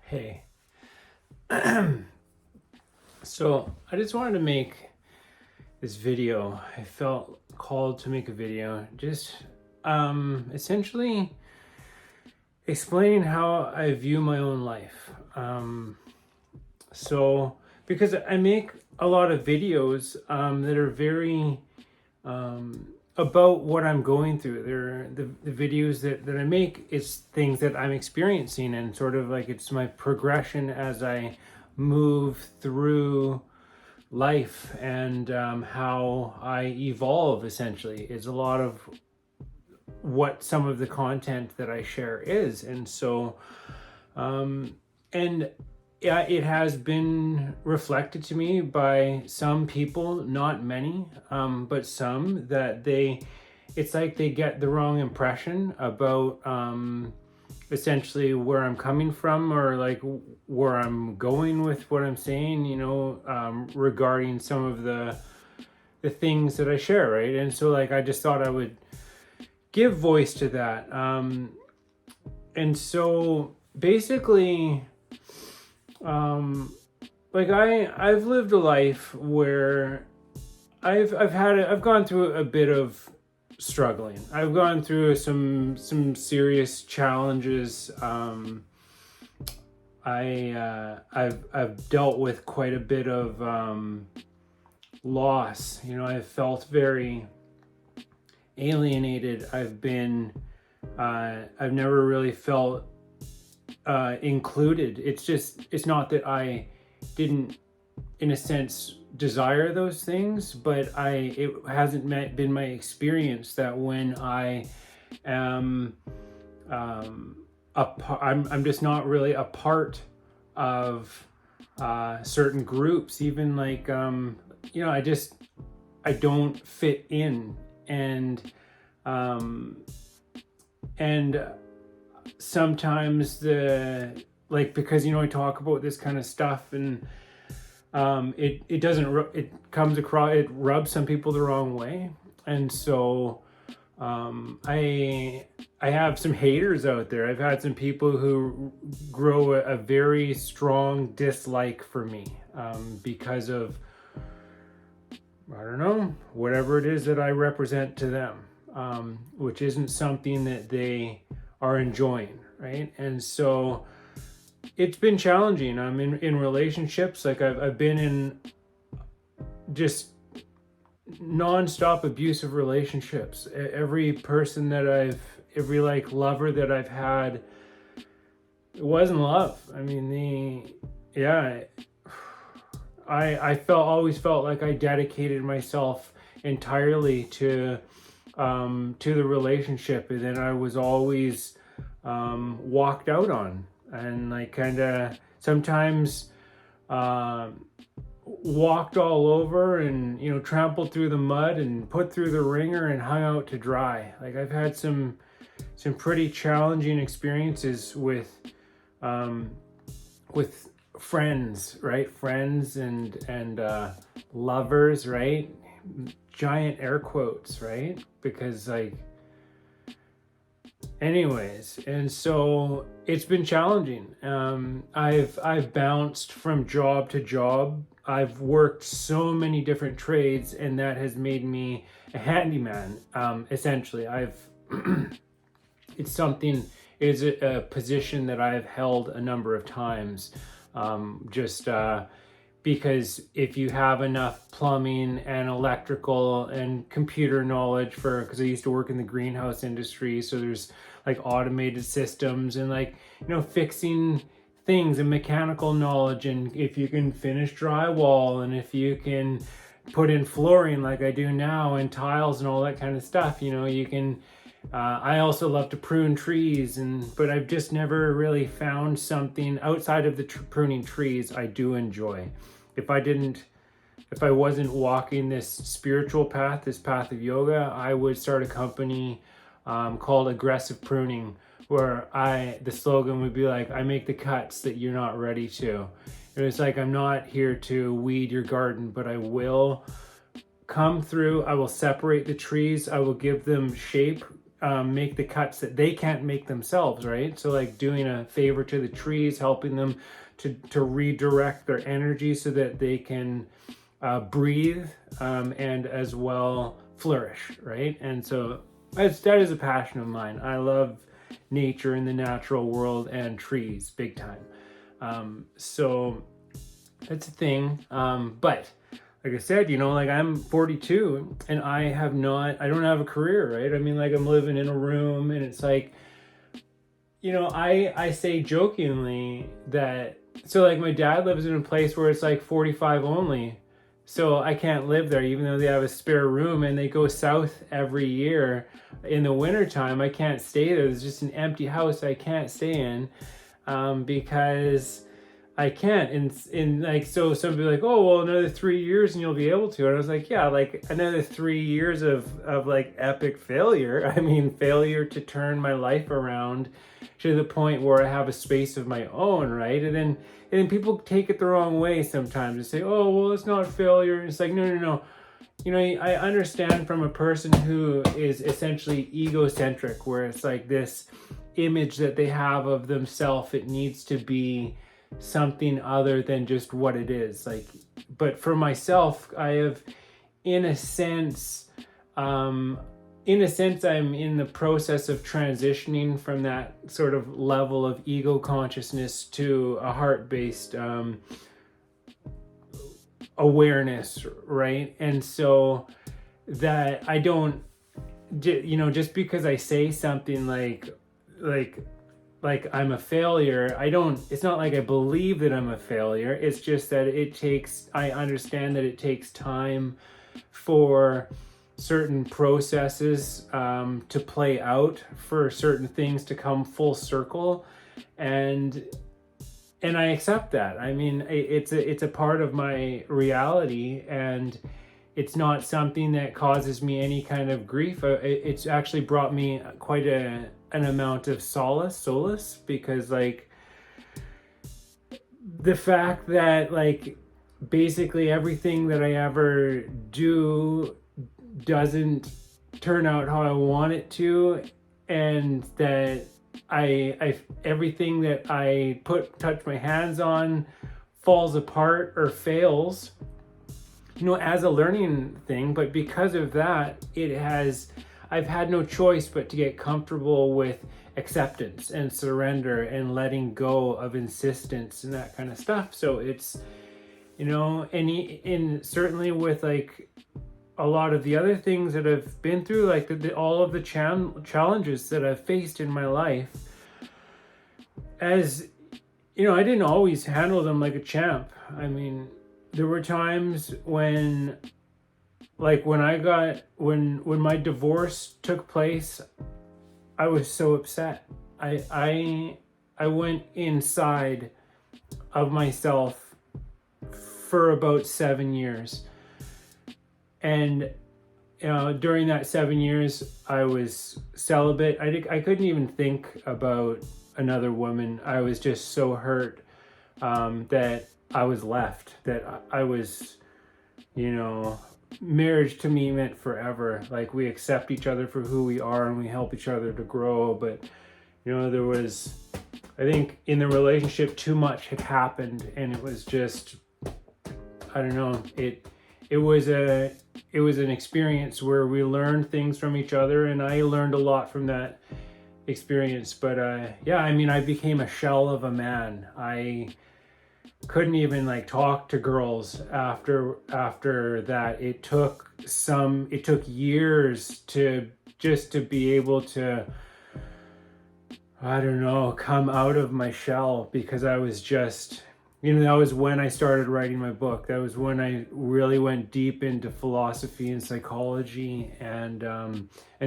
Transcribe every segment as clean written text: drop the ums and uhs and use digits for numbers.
Hey, so I just wanted to make this video. I felt called to make a video, just essentially explaining how I view my own life. So because I make a lot of videos that are very about what I'm going through. They're the videos that I make is things that I'm experiencing, and sort of like it's my progression as I move through life, and how I evolve essentially is a lot of what some of the content that I share is. And so and yeah, it has been reflected to me by some people, not many, but some, that it's like they get the wrong impression about essentially where I'm coming from, or like where I'm going with what I'm saying, regarding some of the things that I share, right? And so like I just thought I would give voice to that. And so basically, like I've lived a life where I've gone through a bit of struggling. I've gone through some serious challenges. I've dealt with quite a bit of loss. I've felt very alienated. I've never really felt included. It's not that I didn't, in a sense, desire those things, but it hasn't been my experience that when I am I'm just not really a part of certain groups, even like I don't fit in. And sometimes because I talk about this kind of stuff, and it doesn't, it comes across, it rubs some people the wrong way. And so I have some haters out there. I've had some people who grow a very strong dislike for me because of, I don't know, whatever it is that I represent to them, which isn't something that they are enjoying, right? And so it's been challenging. I'm in relationships, like I've been in just non-stop abusive relationships. Every like lover that I've had, it wasn't love. I mean, I always felt like I dedicated myself entirely to the relationship, and then I was always walked out on, and like kind of sometimes walked all over, and trampled through the mud and put through the ringer and hung out to dry. Like I've had some pretty challenging experiences with friends, right? Friends and lovers, right? Giant air quotes, right? Because like, anyways, and so it's been challenging. I've bounced from job to job. I've worked so many different trades, and that has made me a handyman. Essentially, it's a position that I've held a number of times. Because if you have enough plumbing and electrical and computer knowledge, because I used to work in the greenhouse industry, so there's like automated systems and like fixing things and mechanical knowledge, and if you can finish drywall, and if you can put in flooring like I do now, and tiles and all that kind of stuff, you can. I also love to prune trees, but I've just never really found something outside of the pruning trees I do enjoy. If I wasn't walking this spiritual path, this path of yoga, I would start a company called Aggressive Pruning, where the slogan would be like, I make the cuts that you're not ready to. And it's like, I'm not here to weed your garden, but I will come through, I will separate the trees, I will give them shape, make the cuts that they can't make themselves, right? So like doing a favor to the trees, helping them to redirect their energy so that they can breathe and as well flourish, right? And so that is a passion of mine. I love nature and the natural world and trees big time. So that's a thing. But like I said, like I'm 42 and I don't have a career, right? I mean, like I'm living in a room and it's like, I say jokingly that, so like my dad lives in a place where it's like 45 only. So I can't live there even though they have a spare room and they go south every year in the wintertime. I can't stay there. There's just an empty house I can't stay in because I can't. And like, so somebody like, oh, well, another 3 years and you'll be able to. And I was like, yeah, like another 3 years of like epic failure. I mean, failure to turn my life around to the point where I have a space of my own, right? And then people take it the wrong way sometimes and say, oh, well, it's not failure. And it's like, no. I understand from a person who is essentially egocentric, where it's like this image that they have of themselves, it needs to be something other than just what it is. Like, but for myself, I have, in a sense, I'm in the process of transitioning from that sort of level of ego consciousness to a heart-based awareness, right? And so that I don't, just because I say something like I'm a failure, it's not like I believe that I'm a failure. It's just that I understand that it takes time for certain processes to play out, for certain things to come full circle, and I accept that. I mean, it's a part of my reality, and it's not something that causes me any kind of grief. It's actually brought me quite an amount of solace, because like the fact that like basically everything that I ever do doesn't turn out how I want it to, and that I everything that I touch my hands on falls apart or fails, as a learning thing. But because of that, I've had no choice but to get comfortable with acceptance and surrender and letting go of insistence and that kind of stuff. So it's, and certainly with like a lot of the other things that I've been through, like all of the challenges that I've faced in my life, as I didn't always handle them like a champ. I mean, there were times when my divorce took place, I was so upset. I went inside of myself for about 7 years. And during that 7 years, I was celibate. I couldn't even think about another woman. I was just so hurt that I was left, that I was, marriage to me meant forever. Like, we accept each other for who we are and we help each other to grow. But, there was, I think in the relationship, too much had happened, and it was just, I don't know, it was an experience where we learned things from each other, and I learned a lot from that experience. But I became a shell of a man. I couldn't even like talk to girls after that. It took years to be able to, I don't know, come out of my shell, because I was just, that was when I started writing my book. That was when I really went deep into philosophy and psychology and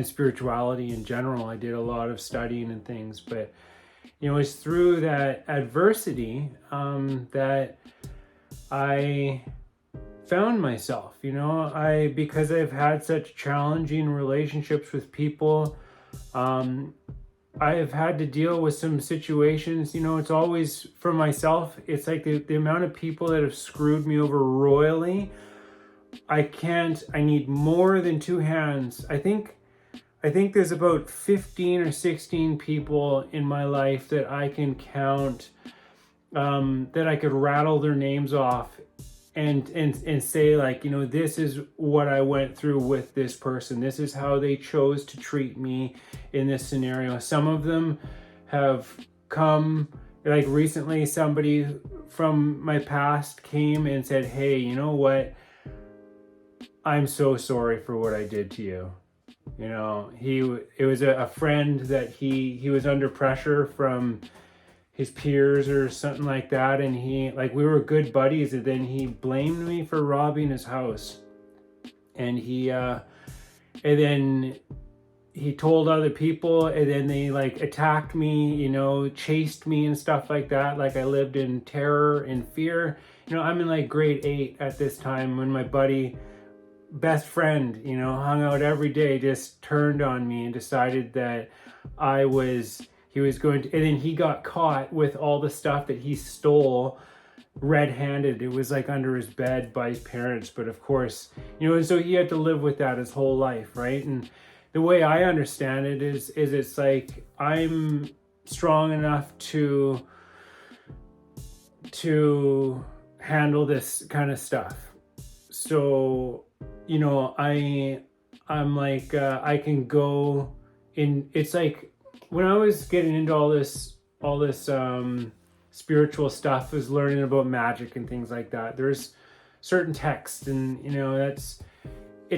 spirituality in general. I did a lot of studying and things, but it's through that adversity that I found myself. Because I've had such challenging relationships with people, I have had to deal with some situations. It's always for myself. It's like the amount of people that have screwed me over royally. I need more than two hands. I think I think there's about 15 or 16 people in my life that I can count, that I could rattle their names off and say, like, you know, this is what I went through with this person. This is how they chose to treat me in this scenario. Some of them have come, like recently somebody from my past came and said, hey, you know what? I'm so sorry for what I did to you. You know, it was a friend that he was under pressure from his peers or something like that, and he, like, we were good buddies, and then he blamed me for robbing his house, and then he told other people, and then they like attacked me, you know, chased me and stuff like that. Like, I lived in terror and fear. You know, I'm in like grade 8 at this time when my buddy, best friend, you know, hung out every day, just turned on me and decided that he was going to, and then he got caught with all the stuff that he stole red-handed. It was like under his bed by his parents, but of course, you know, and so he had to live with that his whole life, right? And the way I understand it is it's like, I'm strong enough to handle this kind of stuff. So, you know, I'm like, I can go in. It's like when I was getting into all this spiritual stuff, was learning about magic and things like that. There's certain texts, and you know, it's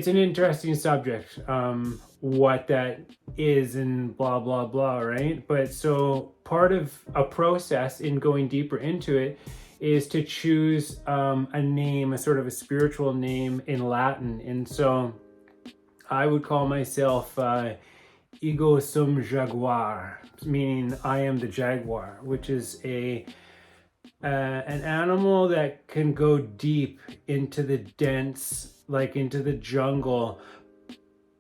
an interesting subject, what that is and blah blah blah, right? But so part of a process in going deeper into it is to choose a name, a sort of a spiritual name in Latin. And so I would call myself ego sum jaguar, meaning I am the jaguar, which is an animal that can go deep into the dense, like into the jungle,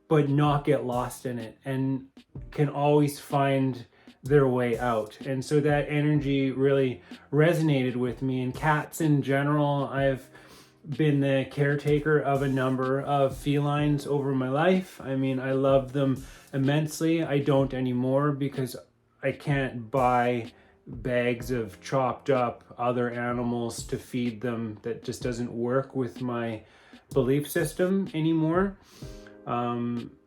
but not get lost in it, and can always find their way out. And so that energy really resonated with me. And cats in general, I've been the caretaker of a number of felines over my life. I mean, I love them immensely. I don't anymore because I can't buy bags of chopped up other animals to feed them. That just doesn't work with my belief system anymore.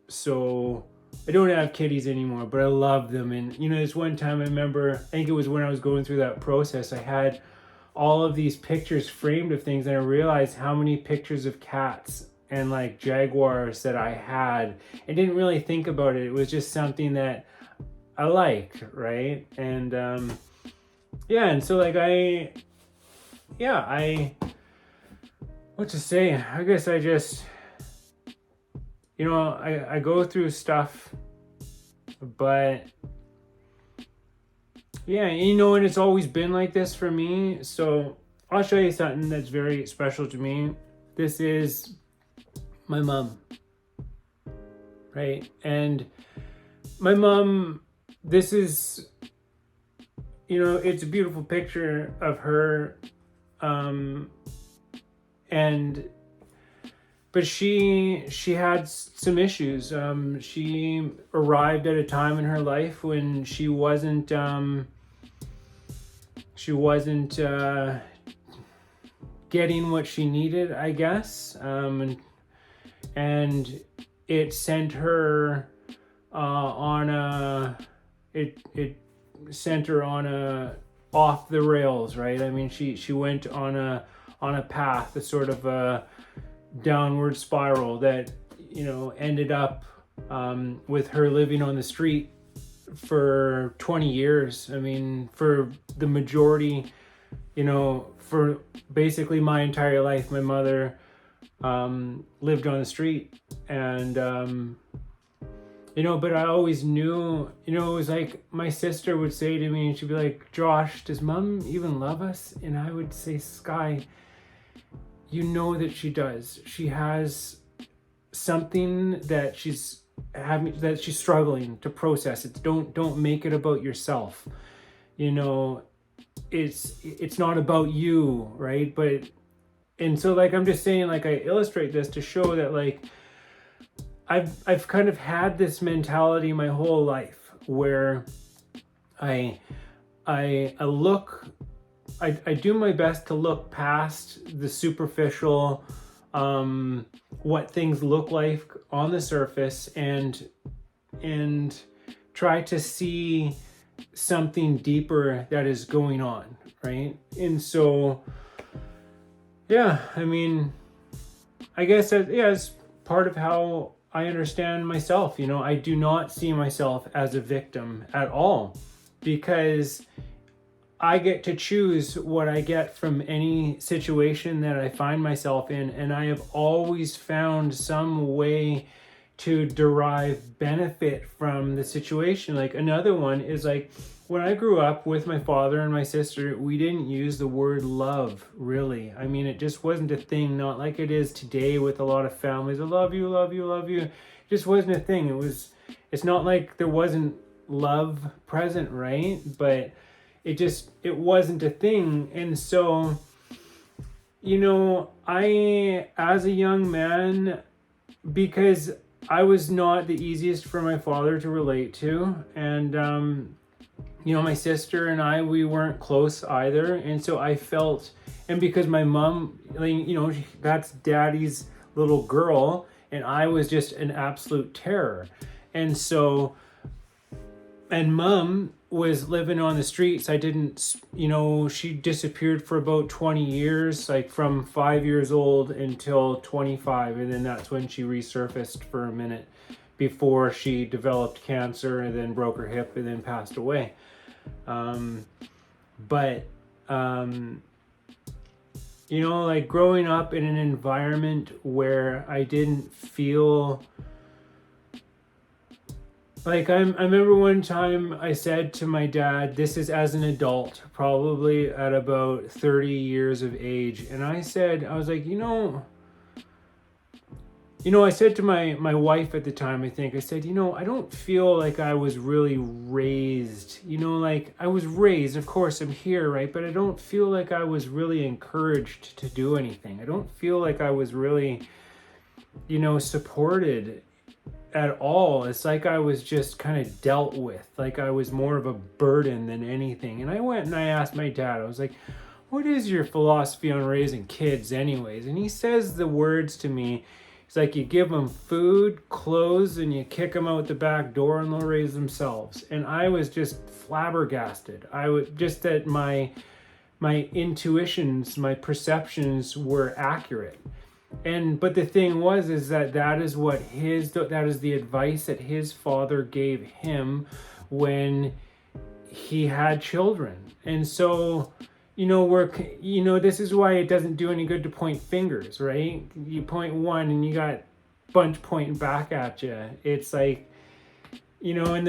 So I don't have kitties anymore, but I love them. And, you know, this one time I remember, I think it was when I was going through that process, I had all of these pictures framed of things, and I realized how many pictures of cats and like jaguars that I had. I didn't really think about it. It was just something that I liked, right? And yeah, and so like what to say? I guess I just, you know, I go through stuff, but yeah, you know, and it's always been like this for me. So I'll show you something that's very special to me. This is my mom, right? And my mom, this is, you know, it's a beautiful picture of her, but she had some issues. She arrived at a time in her life when she wasn't getting what she needed, I guess, and it sent her sent her on a off the rails, right? I mean, she went on a path, a sort of a downward spiral that, you know, ended up with her living on the street for 20 years. I mean, for the majority, you know, for basically my entire life, my mother lived on the street. And you know, but I always knew, you know, it was like my sister would say to me, and she'd be like, Josh, does mom even love us? And I would say, Sky, you know that she does. She has something that she's struggling to process. It's don't make it about yourself. You know, it's not about you, right? But, and so like, I'm just saying, like, I illustrate this to show that, like, I've kind of had this mentality my whole life where I look, I do my best to look past the superficial, what things look like on the surface, and try to see something deeper that is going on, right? And so, yeah, I mean, I guess that, yeah, it's part of how I understand myself. I do not see myself as a victim at all, because I get to choose what I get from any situation that I find myself in, and I have always found some way to derive benefit from the situation. Like, another one is, like, when I grew up with my father and my sister, we didn't use the word love, really. I mean, it just wasn't a thing, not like it is today with a lot of families. I love you, love you, love you. It just wasn't a thing. It's not like there wasn't love present, right? But it wasn't a thing. And so, I, as a young man, because I was not the easiest for my father to relate to, and my sister and I, we weren't close either. And so I felt, and because my mom, that's daddy's little girl, and I was just an absolute terror. And so, and mom was living on the streets. I didn't, she disappeared for about 20 years, like from 5 years old until 25. And then that's when she resurfaced for a minute before she developed cancer and then broke her hip and then passed away. Like, growing up in an environment where I didn't feel like, I remember one time I said to my dad, this is as an adult, probably at about 30 years of age. And I was like, I said to my wife at the time, I think, I said, I don't feel like I was really raised, like I was raised, of course I'm here, right? But I don't feel like I was really encouraged to do anything. I don't feel like I was really, supported at all. It's like I was just kind of dealt with, like I was more of a burden than anything. And I went and I asked my dad, I was like, what is your philosophy on raising kids anyways? And he says the words to me. It's like, you give them food, clothes, and you kick them out the back door and they'll raise themselves. And I was just flabbergasted. I was just that my intuitions, my perceptions were accurate. But the thing is that is the advice that his father gave him when he had children. And so, this is why it doesn't do any good to point fingers, right? You point one and you got a bunch pointing back at you. It's like, and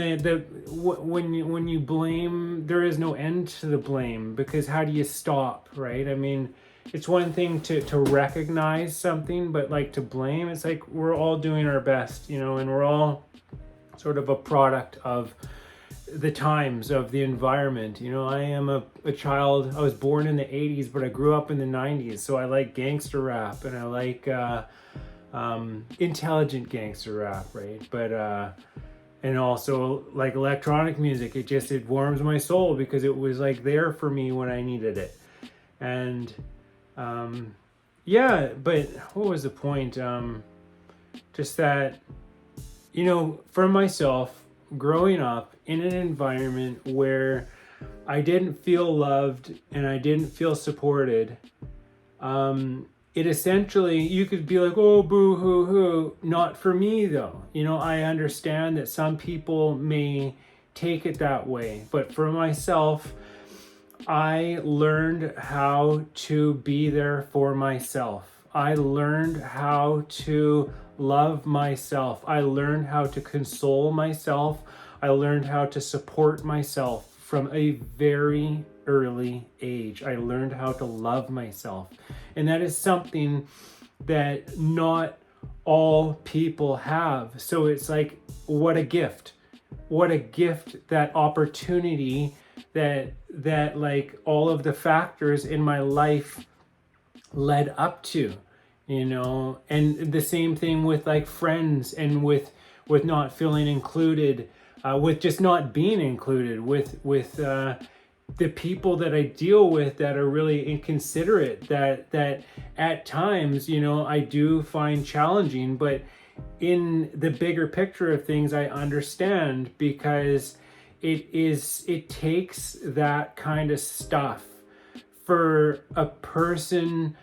when you blame, there is no end to the blame, because how do you stop, right? I mean, it's one thing to recognize something, but like to blame, it's like we're all doing our best, and we're all sort of a product of the times, of the environment. I am a child. I was born in the 80s, but I grew up in the 90s. So I like gangster rap, and I like intelligent gangster rap, right? But and also like electronic music. It warms my soul because it was like there for me when I needed it. And but what was the point? Just that, for myself, growing up in an environment where I didn't feel loved and I didn't feel supported, it essentially, you could be like, oh, boo hoo hoo. Not for me though. I understand that some people may take it that way, but for myself, I learned how to be there for myself. I learned how to love myself. I learned how to console myself. I learned how to support myself from a very early age. I learned how to love myself. And that is something that not all people have. So it's like, what a gift. What a gift, that opportunity, that like all of the factors in my life led up to. and the same thing with like friends, and with not feeling included, with just not being included, with the people that I deal with that are really inconsiderate, that at times, I do find challenging, but in the bigger picture of things, I understand, because it takes that kind of stuff for a person,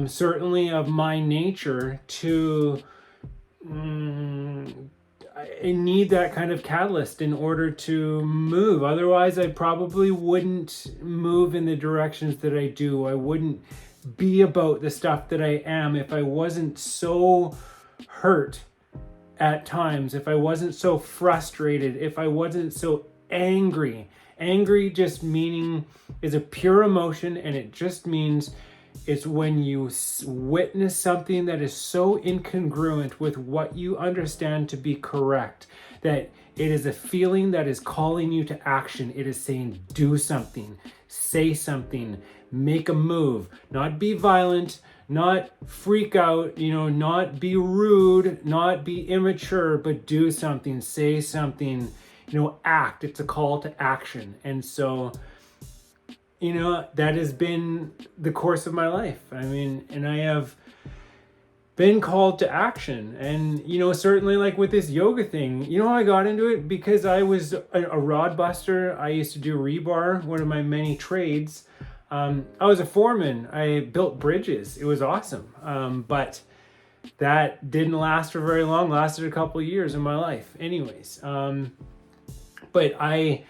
certainly of my nature, to I need that kind of catalyst in order to move. Otherwise, I probably wouldn't move in the directions that I do. I wouldn't be about the stuff that I am if I wasn't so hurt at times, if I wasn't so frustrated, if I wasn't so angry. Angry just meaning is a pure emotion, and it just means it's when you witness something that is so incongruent with what you understand to be correct, that it is a feeling that is calling you to action. It is saying, do something, say something, make a move, not be violent, not freak out, not be rude, not be immature, but do something, say something, act. It's a call to action. And so, that has been the course of my life. And I have been called to action. And, certainly like with this yoga thing, how I got into it? Because I was a rod buster. I used to do rebar, one of my many trades. I was a foreman. I built bridges. It was awesome. But that didn't last for very long, lasted a couple of years in my life. Anyways, but I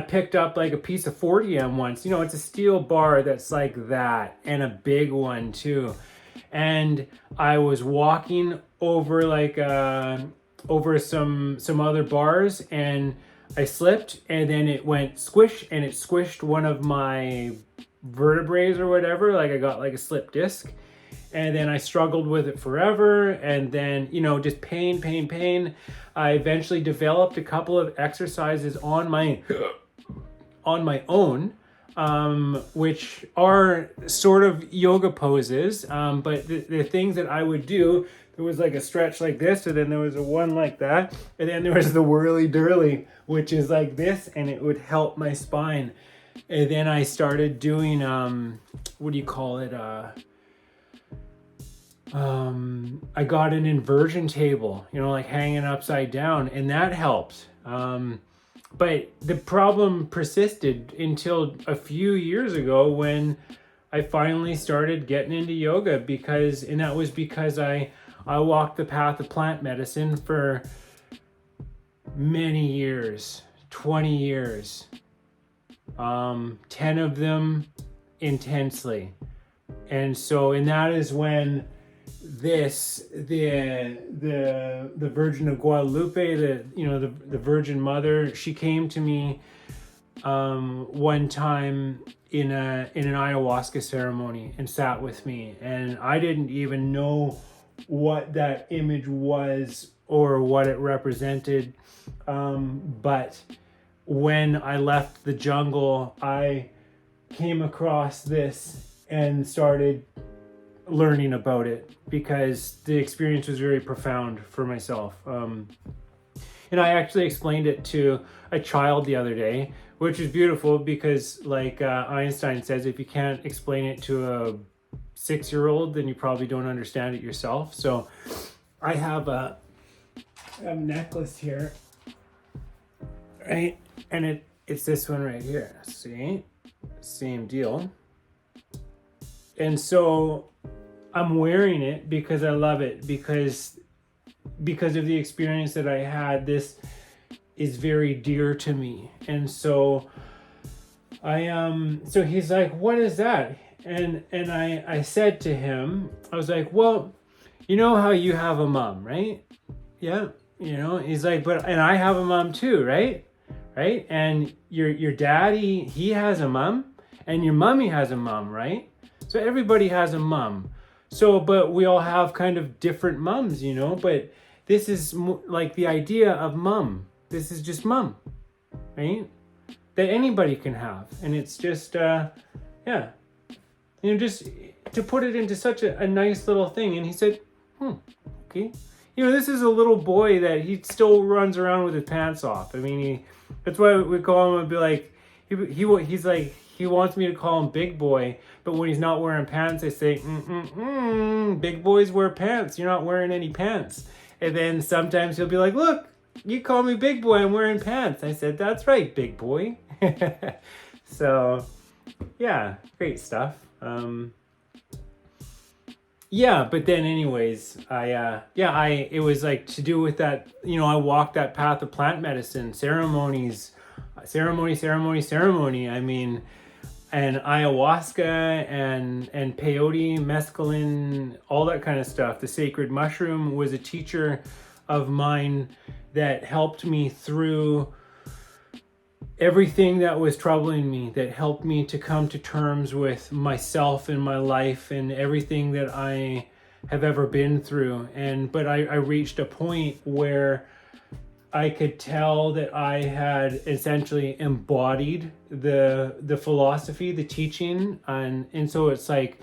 picked up like a piece of 40M once. It's a steel bar that's like that, and a big one too. And I was walking over like over some other bars, and I slipped, and then it went squish, and it squished one of my vertebrae or whatever. Like I got like a slip disc. And then I struggled with it forever. And then, just pain. I eventually developed a couple of exercises on my own, which are sort of yoga poses. But the things that I would do, there was like a stretch like this, and then there was a one like that. And then there was the whirly durly, which is like this, and it would help my spine. And then I started doing, what do you call it? I got an inversion table, like hanging upside down, and that helped. But the problem persisted until a few years ago when I finally started getting into yoga, and that was because I walked the path of plant medicine for many years, 20 years, 10 of them intensely. And that is when the Virgin of Guadalupe, the Virgin Mother, she came to me one time in an ayahuasca ceremony and sat with me, and I didn't even know what that image was or what it represented, but when I left the jungle, I came across this and started learning about it, because the experience was very profound for myself. And I actually explained it to a child the other day, which is beautiful, because like Einstein says, if you can't explain it to a 6-year-old, then you probably don't understand it yourself. So I have a necklace here, right? And it's this one right here. See? Same deal. And so I'm wearing it because I love it, because of the experience that I had. This is very dear to me. And so so he's like, what is that? And I said to him, I was like, well, you know how you have a mom, right? Yeah. He's like, and I have a mom too, right? Right? And your daddy, he has a mom, and your mommy has a mom, right? So everybody has a mom. So, but we all have kind of different mums, but this is like the idea of mum. This is just mum, right? That anybody can have. And it's just, yeah. just to put it into such a nice little thing. And he said, okay. This is a little boy that he still runs around with his pants off. I mean, that's why we call him and be like, he's like, he wants me to call him big boy, but when he's not wearing pants, I say, big boys wear pants. You're not wearing any pants. And then sometimes he'll be like, look, you call me big boy, I'm wearing pants. I said, that's right, big boy. So, yeah, great stuff. Yeah, but then anyways, it was like to do with that, I walked that path of plant medicine, ceremony. I mean, and ayahuasca and peyote, mescaline, all that kind of stuff. The sacred mushroom was a teacher of mine that helped me through everything that was troubling me, that helped me to come to terms with myself and my life and everything that I have ever been through. But I reached a point where I could tell that I had essentially embodied the philosophy, the teaching, and so it's like,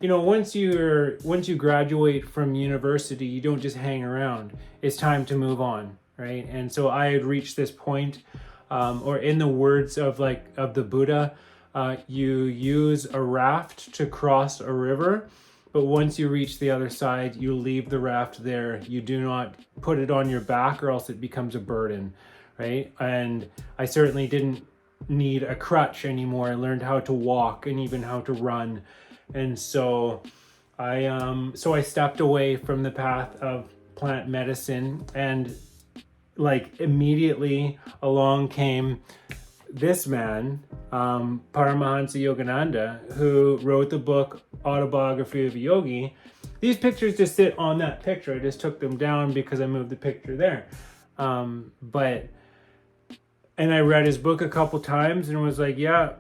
once you graduate from university, you don't just hang around. It's time to move on, right? And so I had reached this point. Or in the words of the Buddha, you use a raft to cross a river, but once you reach the other side, you leave the raft there. You do not put it on your back, or else it becomes a burden, right? And I certainly didn't need a crutch anymore. I learned how to walk and even how to run, and so I stepped away from the path of plant medicine, and immediately along came this man, Paramahansa Yogananda, who wrote the book Autobiography of a Yogi. These pictures just sit on that picture. I just took them down because I moved the picture there. And I read his book a couple times and was like, yeah,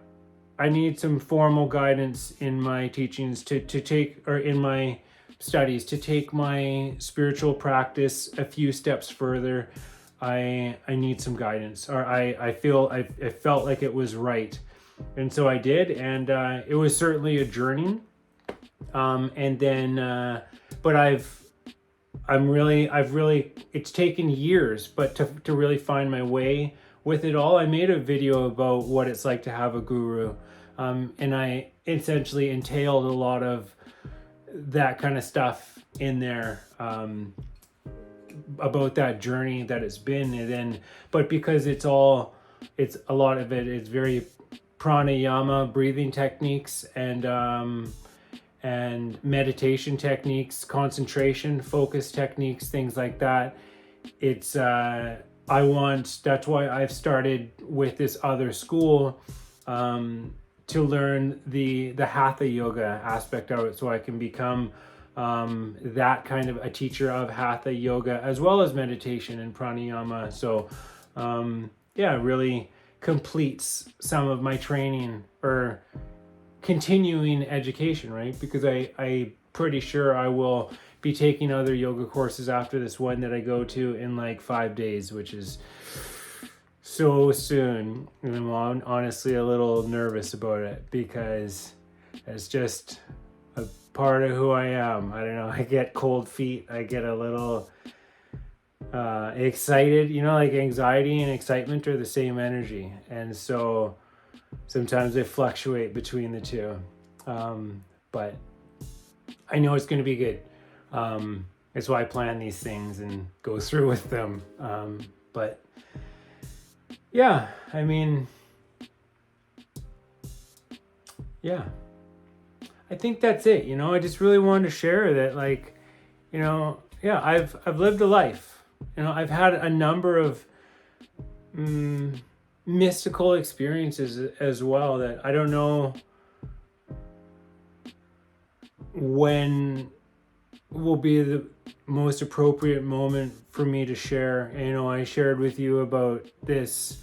I need some formal guidance in my teachings to take, or in my studies, to take my spiritual practice a few steps further. I need some guidance, or I felt like it was right, and so I did, and it was certainly a journey, and then but I've really it's taken years, but to really find my way with it all. I made a video about what it's like to have a guru, and I essentially entailed a lot of that kind of stuff in there. About that journey that it's been, and then, but because it's a lot of it, it's very pranayama, breathing techniques, and meditation techniques, concentration, focus techniques, things like that. It's that's why I've started with this other school, to learn the hatha yoga aspect of it, so I can become that kind of a teacher of hatha yoga as well as meditation and pranayama. So really completes some of my training or continuing education, right? Because I pretty sure I will be taking other yoga courses after this one that I go to in 5 days, which is so soon. And I'm honestly a little nervous about it because it's just a part of who I am. I don't know, I get cold feet, I get a little excited, anxiety and excitement are the same energy, and so sometimes they fluctuate between the two, but I know it's going to be good. That's why I plan these things and go through with them, but yeah, I mean, yeah, I think that's it. I just really wanted to share that, I've lived a life. I've had a number of mystical experiences as well that I don't know when will be the most appropriate moment for me to share. I shared with you about this,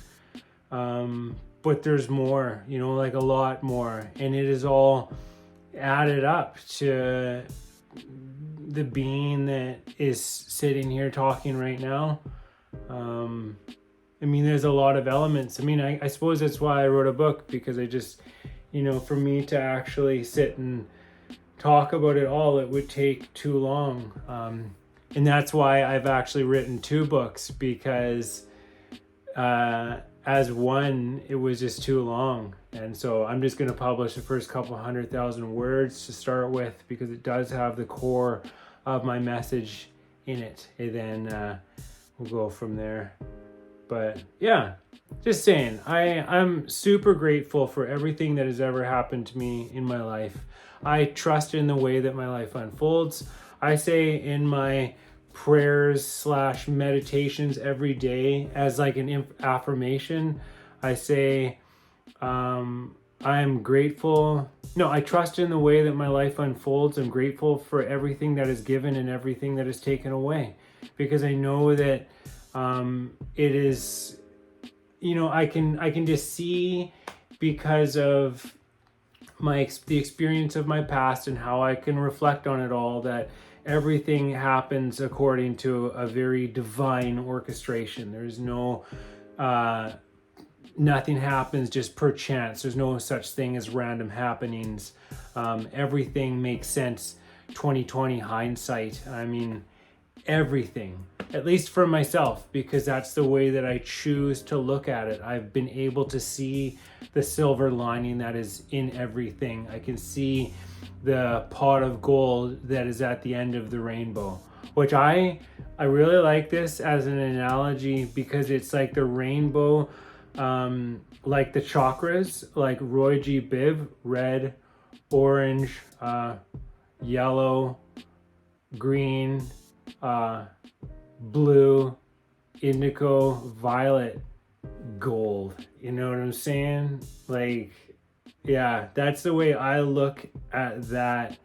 but there's more, a lot more, and it is all added up to the being that is sitting here talking right now. There's a lot of elements. I suppose that's why I wrote a book, because I just, for me to actually sit and talk about it all, it would take too long. And that's why I've actually written 2 books, because as one, it was just too long. And so I'm just going to publish the first couple 100,000 words to start with, because it does have the core of my message in it. And then we'll go from there. But yeah, just saying, I'm super grateful for everything that has ever happened to me in my life. I trust in the way that my life unfolds. I say in my prayers / meditations every day, as like an affirmation, I say, I am grateful. No, I trust in the way that my life unfolds. I'm grateful for everything that is given and everything that is taken away, because I know that it is, I can just see, because of the experience of my past and how I can reflect on it all, that everything happens according to a very divine orchestration. There's no nothing happens just per chance. There's no such thing as random happenings. Everything makes sense. 2020 hindsight. I mean, everything, at least for myself, because that's the way that I choose to look at it. I've been able to see the silver lining that is in everything. I can see the pot of gold that is at the end of the rainbow, which I really like this as an analogy, because it's like the rainbow, like the chakras, like Roy G. Biv: red, orange, yellow, green, blue, indigo, violet, gold. You know what I'm saying? Like, yeah, that's the way I look at that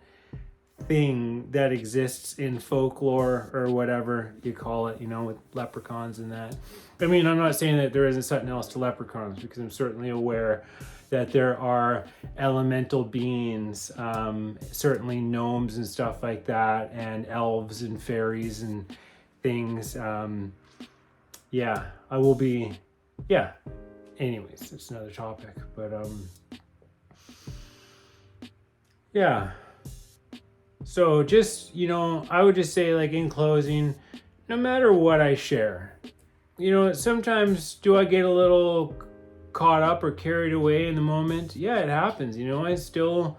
thing that exists in folklore, or whatever you call it, with leprechauns and that. I mean, I'm not saying that there isn't something else to leprechauns, because I'm certainly aware that there are elemental beings, certainly gnomes and stuff like that, and elves and fairies and things. Yeah, I will be, yeah. Anyways, it's another topic, but yeah. So just, I would just say, like, in closing, no matter what I share, sometimes do I get a little caught up or carried away in the moment? Yeah, it happens. I still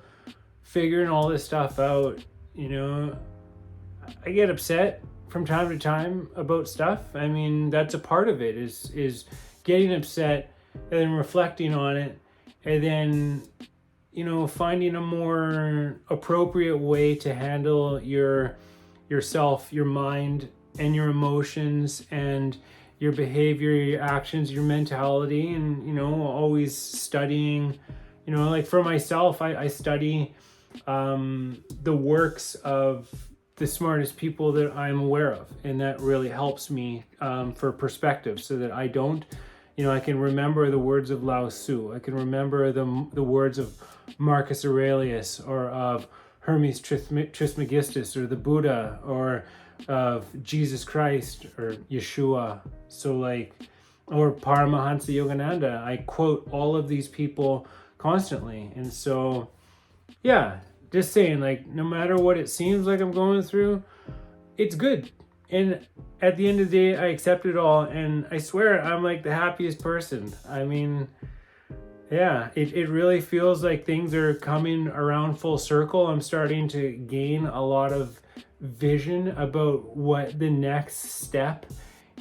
figuring all this stuff out. I get upset from time to time about stuff. I mean, that's a part of it, is getting upset and then reflecting on it, and then finding a more appropriate way to handle yourself, your mind, and your emotions, and your behavior, your actions, your mentality, and always studying. Like for myself, I study the works of the smartest people that I'm aware of, and that really helps me for perspective, so that I don't, I can remember the words of Lao Tzu. I can remember the words of Marcus Aurelius, or of Hermes Trismegistus, or the Buddha, or of Jesus Christ, or Yeshua. So or Paramahansa Yogananda. I quote all of these people constantly. And so, yeah, just saying, no matter what it seems like I'm going through, it's good. And at the end of the day, I accept it all. And I swear, I'm like the happiest person. I mean, yeah, it really feels like things are coming around full circle. I'm starting to gain a lot of vision about what the next step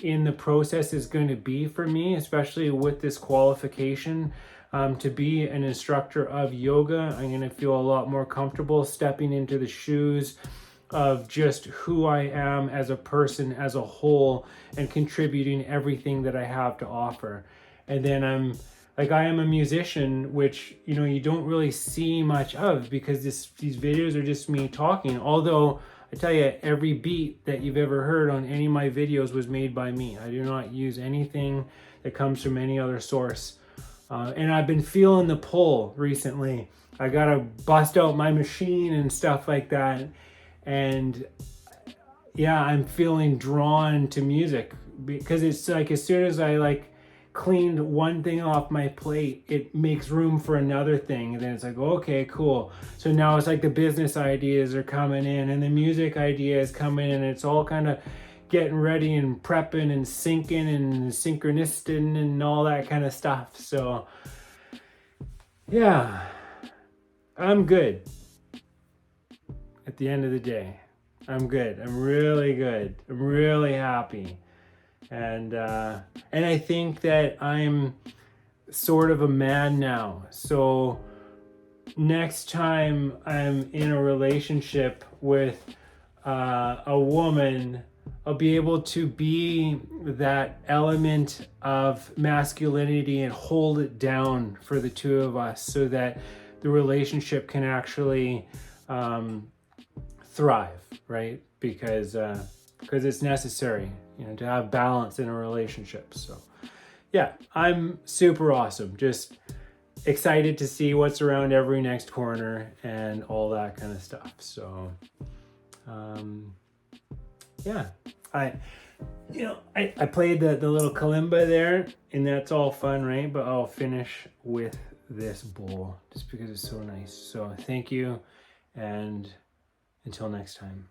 in the process is going to be for me, especially with this qualification to be an instructor of yoga. I'm going to feel a lot more comfortable stepping into the shoes of just who I am as a person as a whole, and contributing everything that I have to offer. And then I am a musician, which, you don't really see much of, because these videos are just me talking. Although I tell you, every beat that you've ever heard on any of my videos was made by me. I do not use anything that comes from any other source. And I've been feeling the pull recently. I gotta bust out my machine and stuff like that. And yeah, I'm feeling drawn to music, because it's like, as soon as I cleaned one thing off my plate, it makes room for another thing. And then it's like, okay, cool. So now it's like the business ideas are coming in and the music ideas coming in. And it's all kind of getting ready and prepping and syncing and synchronisting and all that kind of stuff. So yeah, I'm good. At the end of the day, I'm good. I'm really good. I'm really happy. And I think that I'm sort of a man now. So next time I'm in a relationship with a woman, I'll be able to be that element of masculinity and hold it down for the two of us so that the relationship can actually thrive, right? Because it's necessary, to have balance in a relationship. So yeah, I'm super awesome. Just excited to see what's around every next corner and all that kind of stuff. So yeah, I played the little kalimba there, and that's all fun, right? But I'll finish with this bowl just because it's so nice. So thank you, and until next time.